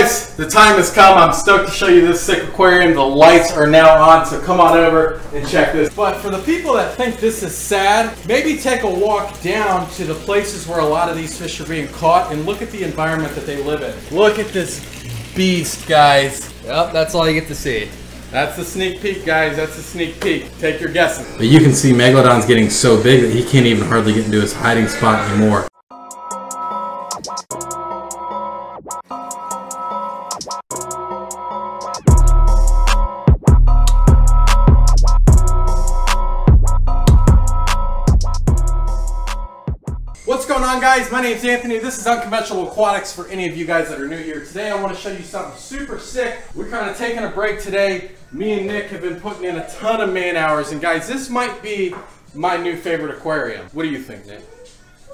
guys, the time has come. I'm stoked to show you this sick aquarium. The lights are now on, so come on over and check this. But for the people that think this is sad, maybe take a walk down to the places where a lot of these fish are being caught and look at the environment that they live in. Look at this beast, guys. Yep, that's all you get to see. That's the sneak peek, guys. That's the sneak peek. Take your guesses. But you can see Megalodon's getting so big that he can't even hardly get into his hiding spot anymore. What's going on, guys? My name's Anthony. This is Unconventional Aquatics for any of you guys that are new here. Today I want to show you something super sick. We're kind of taking a break today. Me and Nick have been putting in a ton of man hours, and guys, this might be my new favorite aquarium. What do you think, Nick?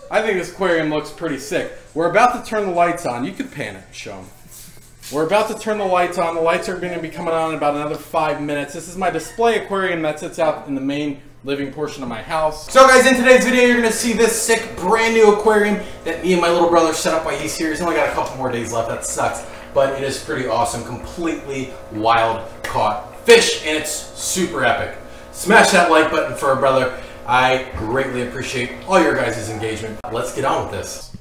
I think this aquarium looks pretty sick. We're about to turn the lights on. You could pan it and show them. We're about to turn the lights on. The lights are going to be coming on in about another 5 minutes. This is my display aquarium that sits out in the main living portion of my house. So guys, in today's video, you're going to see this sick brand new aquarium that me and my little brother set up while he's here. He's only got a couple more days left. That sucks. But it is pretty awesome. Completely wild caught fish, and it's super epic. Smash that like button for our brother. I greatly appreciate all your guys' engagement. Let's get on with this.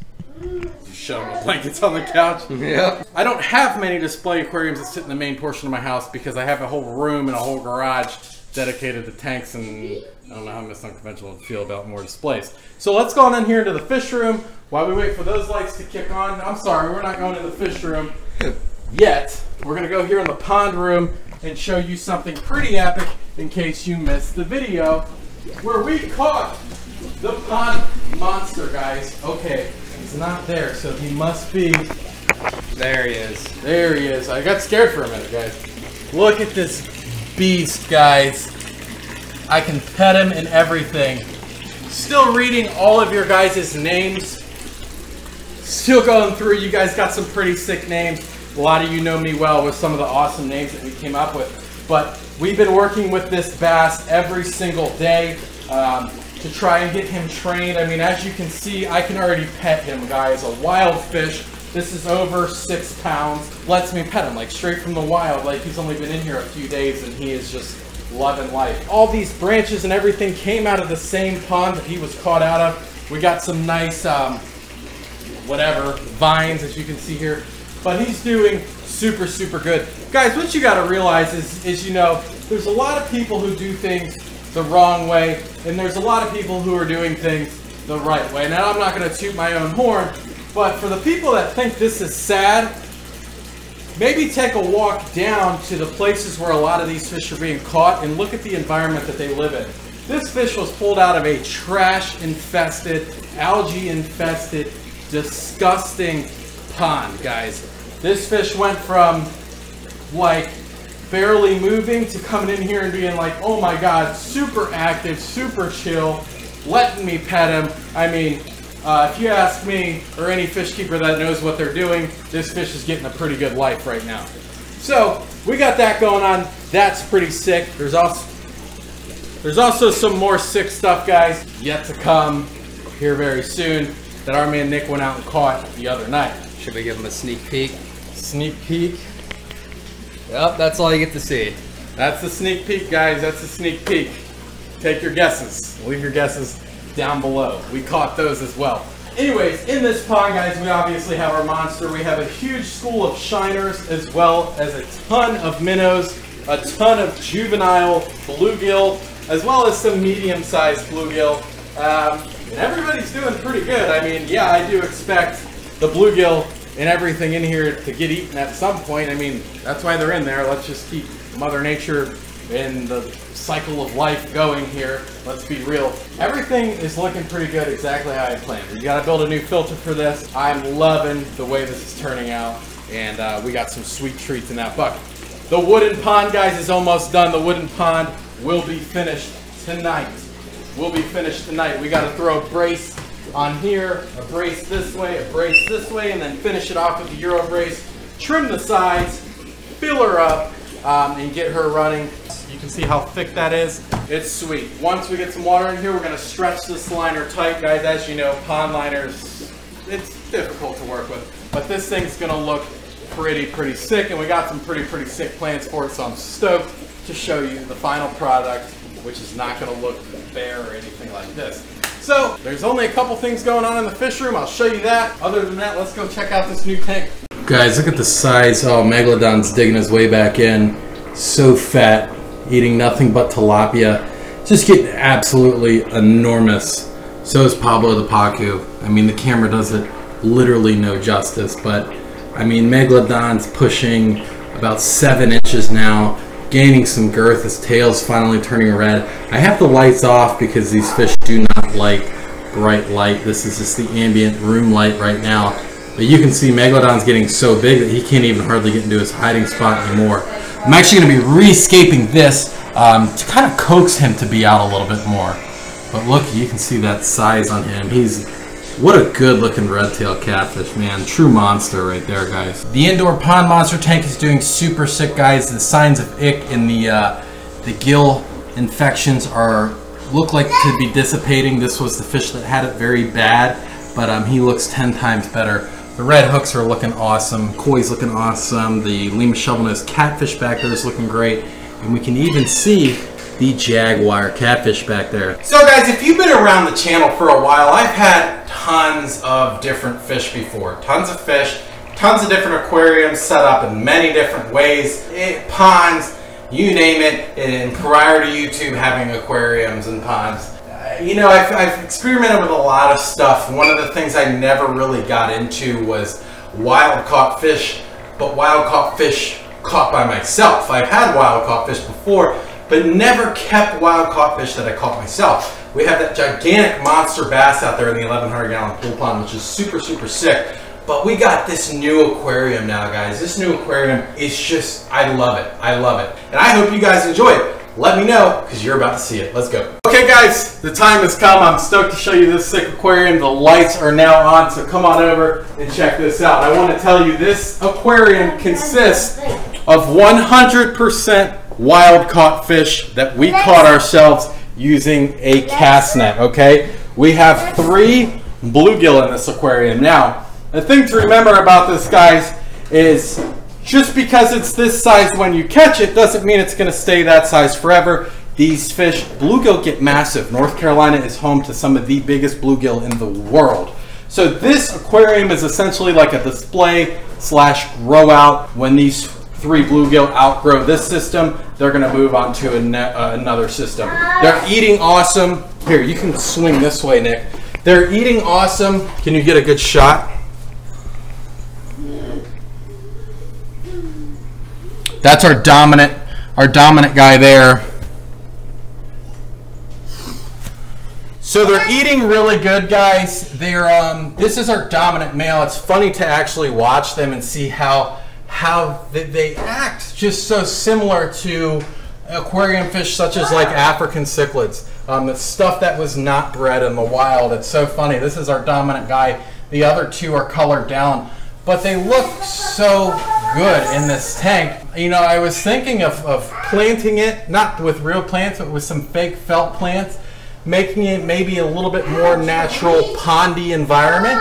Show me blankets on the couch. Yep. I don't have many display aquariums that sit in the main portion of my house because I have a whole room and a whole garage dedicated to tanks, and I don't know how Miss Unconventional would feel about more displays. So let's go on in here into the fish room while we wait for those lights to kick on. I'm sorry, we're not going in the fish room yet. We're going to go here in the pond room and show you something pretty epic in case you missed the video where we caught the pond monster, guys. Okay, he's not there, so he must be... There he is. There he is. I got scared for a minute, guys. Look at this beast, guys. I can pet him and everything. Still reading all of your guys' names. Still going through. You guys got some pretty sick names. A lot of you know me well with some of the awesome names that we came up with. But we've been working with this bass every single day to try and get him trained. I mean, as you can see, I can already pet him, guys. A wild fish. This is over 6 pounds. Lets me pet him, like straight from the wild. Like he's only been in here a few days and he is just loving life. All these branches and everything came out of the same pond that he was caught out of. We got some nice, vines, as you can see here. But he's doing super, super good. Guys, what you gotta realize is, you know, there's a lot of people who do things the wrong way, and there's a lot of people who are doing things the right way. Now, I'm not gonna toot my own horn, but for the people that think this is sad, maybe take a walk down to the places where a lot of these fish are being caught and look at the environment that they live in. This fish was pulled out of a trash-infested, algae-infested, disgusting pond, guys. This fish went from like barely moving to coming in here and being like, oh my god, super active, super chill, letting me pet him. I mean, if you ask me or any fish keeper that knows what they're doing, this fish is getting a pretty good life right now. So we got that going on. That's pretty sick. There's also some more sick stuff, guys, yet to come here very soon that our man Nick went out and caught the other night. Should we give him a sneak peek? Sneak peek. Yep, that's all you get to see. That's the sneak peek, guys. That's the sneak peek. Take your guesses. Leave your guesses down below. We caught those as well. Anyways, in this pond, guys, we obviously have our monster. We have a huge school of shiners as well as a ton of minnows, a ton of juvenile bluegill, as well as some medium-sized bluegill. And everybody's doing pretty good. I mean, yeah, I do expect the bluegill and everything in here to get eaten at some point. I mean, that's why they're in there. Let's just keep Mother Nature and the cycle of life going here. Let's be real. Everything is looking pretty good, exactly how I planned. We got to build a new filter for this. I'm loving the way this is turning out, and we got some sweet treats in that bucket. The wooden pond, guys, is almost done. The wooden pond will be finished tonight. Will be finished tonight. We got to throw a brace on here, a brace this way, and then finish it off with the Euro brace. Trim the sides, fill her up, and get her running. You can see how thick that is. It's sweet. Once we get some water in here, we're gonna stretch this liner tight, guys. As you know, pond liners, it's difficult to work with, but this thing's gonna look pretty sick, and we got some pretty sick plans for it, so I'm stoked to show you the final product, which is not going to look bare or anything like this. So there's only a couple things going on in the fish room. I'll show you that. Other than that, let's go check out this new tank. Guys, look at the size. Oh, Megalodon's digging his way back in. So fat, eating nothing but tilapia. Just getting absolutely enormous. So is Pablo the Pacu. I mean, the camera does it literally no justice, but I mean, Megalodon's pushing about 7 inches now, gaining some girth. His tail's finally turning red. I have the lights off because these fish do not like bright light. This is just the ambient room light right now. But you can see Megalodon's getting so big that he can't even hardly get into his hiding spot anymore. I'm actually going to be rescaping this to kind of coax him to be out a little bit more. But look, you can see that size on him. What a good looking red-tailed catfish, man. True monster right there, guys. The indoor pond monster tank is doing super sick, guys. The signs of ick in the gill infections look like to be dissipating. This was the fish that had it very bad, but he looks 10 times better. The red hooks are looking awesome. Koi's looking awesome. The Lima shovelnose catfish back there is looking great. And we can even see the jaguar catfish back there. So guys, if you've been around the channel for a while, I've had tons of different fish before. Tons of fish, tons of different aquariums set up in many different ways. Ponds, you name it. And prior to YouTube having aquariums and ponds, you know, I've experimented with a lot of stuff. One of the things I never really got into was wild caught fish, but wild caught fish caught by myself. I've had wild caught fish before, but never kept wild caught fish that I caught myself. We have that gigantic monster bass out there in the 1,100 gallon pool pond, which is super sick. But we got this new aquarium now, guys. This new aquarium is just, I love it. I love it. And I hope you guys enjoy it. Let me know, because you're about to see it. Let's go. Okay guys, the time has come. I'm stoked to show you this sick aquarium. The lights are now on, so come on over and check this out. I want to tell you this aquarium consists of 100% wild caught fish that we caught ourselves using a cast net, okay? We have 3 bluegill in this aquarium. Now, the thing to remember about this, guys, is just because it's this size when you catch it doesn't mean it's going to stay that size forever. These fish, bluegill, get massive. North Carolina is home to some of the biggest bluegill in the world. So this aquarium is essentially like a display / grow out. When these 3 bluegill outgrow this system, they're going to move on to another system. They're eating awesome. Here, you can swing this way, Nick. They're eating awesome. Can you get a good shot? That's our dominant guy there. So they're eating really good, guys. This is our dominant male. It's funny to actually watch them and see how they act just so similar to aquarium fish such as like African cichlids. It's stuff that was not bred in the wild. It's so funny. This is our dominant guy. The other 2 are colored down, but they look so good in this tank. You know, I was thinking of planting it, not with real plants, but with some fake felt plants, making it maybe a little bit more natural pondy environment.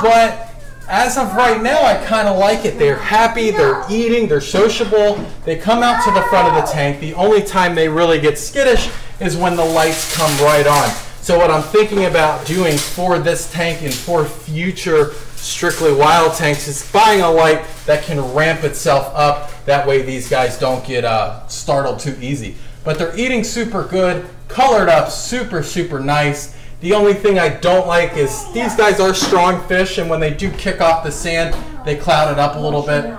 But as of right now, I kind of like it. They're happy, they're eating, they're sociable. They come out to the front of the tank. The only time they really get skittish is when the lights come right on. So what I'm thinking about doing for this tank and for future strictly wild tanks is buying a light that can ramp itself up. That way these guys don't get startled too easy. But they're eating super good, colored up, super nice. The only thing I don't like is these guys are strong fish, and when they do kick off the sand, they cloud it up a little bit.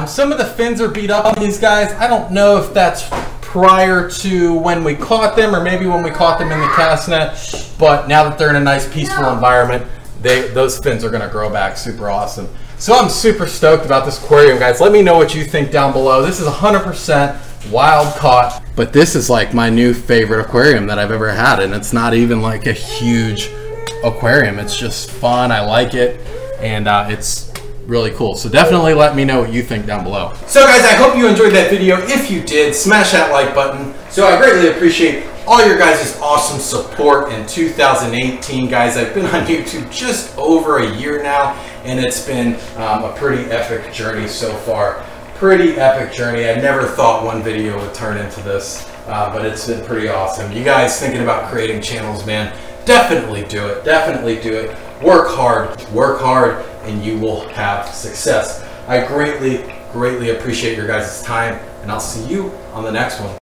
Some of the fins are beat up on these guys. I don't know if that's prior to when we caught them or maybe when we caught them in the cast net, but now that they're in a nice peaceful environment, those fins are going to grow back super awesome. So I'm super stoked about this aquarium, guys. Let me know what you think down below. This is 100% wild caught, but this is like my new favorite aquarium that I've ever had, and it's not even like a huge aquarium. It's just fun. I like it, and it's really cool. So definitely let me know what you think down below. So guys, I hope you enjoyed that video. If you did, smash that like button. So I greatly appreciate all your guys' awesome support in 2018, guys. I've been on YouTube just over a year now, and it's been a pretty epic journey so far. Pretty epic journey. I never thought one video would turn into this, but it's been pretty awesome. You guys thinking about creating channels, man, definitely do it. Definitely do it. Work hard, and you will have success. I greatly appreciate your guys' time, and I'll see you on the next one.